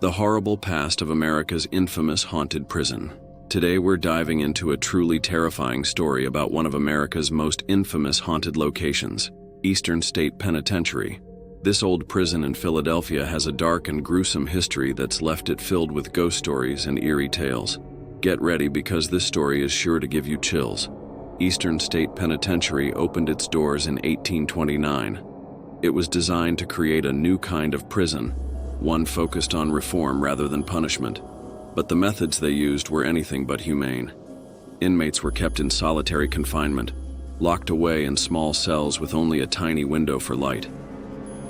The horrible past of America's infamous haunted prison. Today we're diving into a truly terrifying story about one of America's most infamous haunted locations, Eastern State Penitentiary. This old prison in Philadelphia has a dark and gruesome history that's left it filled with ghost stories and eerie tales. Get ready because this story is sure to give you chills. Eastern State Penitentiary opened its doors in 1829. It was designed to create a new kind of prison, one focused on reform rather than punishment. But the methods they used were anything but humane. Inmates were kept in solitary confinement, locked away in small cells with only a tiny window for light.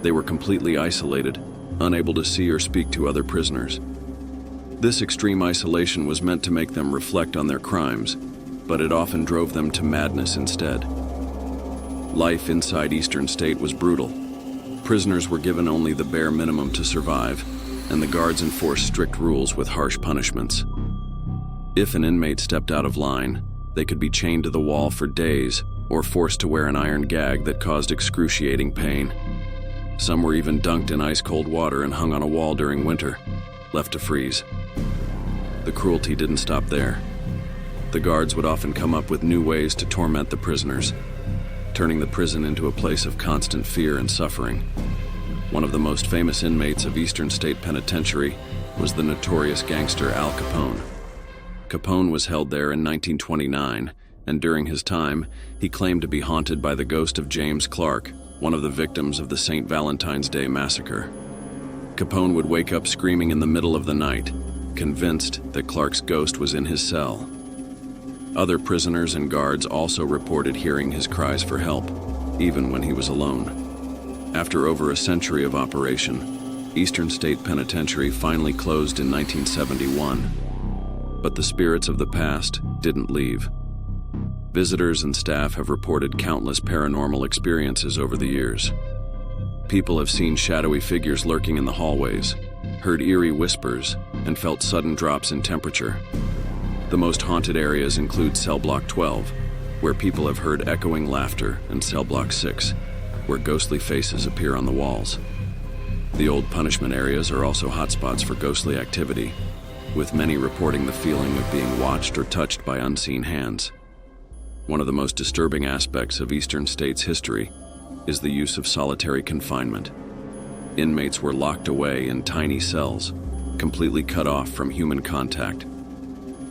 They were completely isolated, unable to see or speak to other prisoners. This extreme isolation was meant to make them reflect on their crimes, but it often drove them to madness instead. Life inside Eastern State was brutal. Prisoners were given only the bare minimum to survive, and the guards enforced strict rules with harsh punishments. If an inmate stepped out of line, they could be chained to the wall for days or forced to wear an iron gag that caused excruciating pain. Some were even dunked in ice-cold water and hung on a wall during winter, left to freeze. The cruelty didn't stop there. The guards would often come up with new ways to torment the prisoners, turning the prison into a place of constant fear and suffering. One of the most famous inmates of Eastern State Penitentiary was the notorious gangster Al Capone. Capone was held there in 1929, and during his time, he claimed to be haunted by the ghost of James Clark, one of the victims of the St. Valentine's Day massacre. Capone would wake up screaming in the middle of the night, convinced that Clark's ghost was in his cell. Other prisoners and guards also reported hearing his cries for help, even when he was alone. After over a century of operation, Eastern State Penitentiary finally closed in 1971. But the spirits of the past didn't leave. Visitors and staff have reported countless paranormal experiences over the years. People have seen shadowy figures lurking in the hallways, heard eerie whispers, and felt sudden drops in temperature. The most haunted areas include Cell Block 12, where people have heard echoing laughter, and Cell Block 6, where ghostly faces appear on the walls. The old punishment areas are also hotspots for ghostly activity, with many reporting the feeling of being watched or touched by unseen hands. One of the most disturbing aspects of Eastern State's history is the use of solitary confinement. Inmates were locked away in tiny cells, completely cut off from human contact.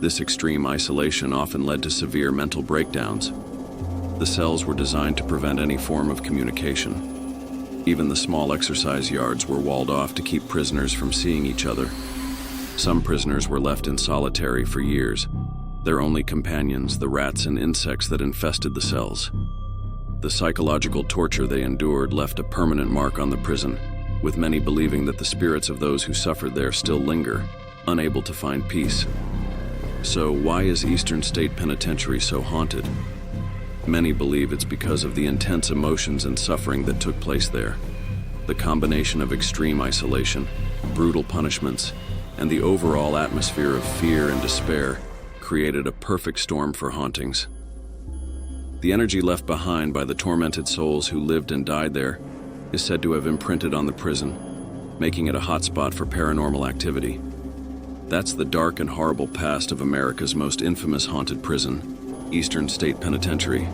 This extreme isolation often led to severe mental breakdowns. The cells were designed to prevent any form of communication. Even the small exercise yards were walled off to keep prisoners from seeing each other. Some prisoners were left in solitary for years, their only companions the rats and insects that infested the cells. The psychological torture they endured left a permanent mark on the prison, with many believing that the spirits of those who suffered there still linger, unable to find peace. So why is Eastern State Penitentiary so haunted? Many believe it's because of the intense emotions and suffering that took place there. The combination of extreme isolation, brutal punishments, and the overall atmosphere of fear and despair created a perfect storm for hauntings. The energy left behind by the tormented souls who lived and died there is said to have imprinted on the prison, making it a hotspot for paranormal activity. That's the dark and horrible past of America's most infamous haunted prison, Eastern State Penitentiary.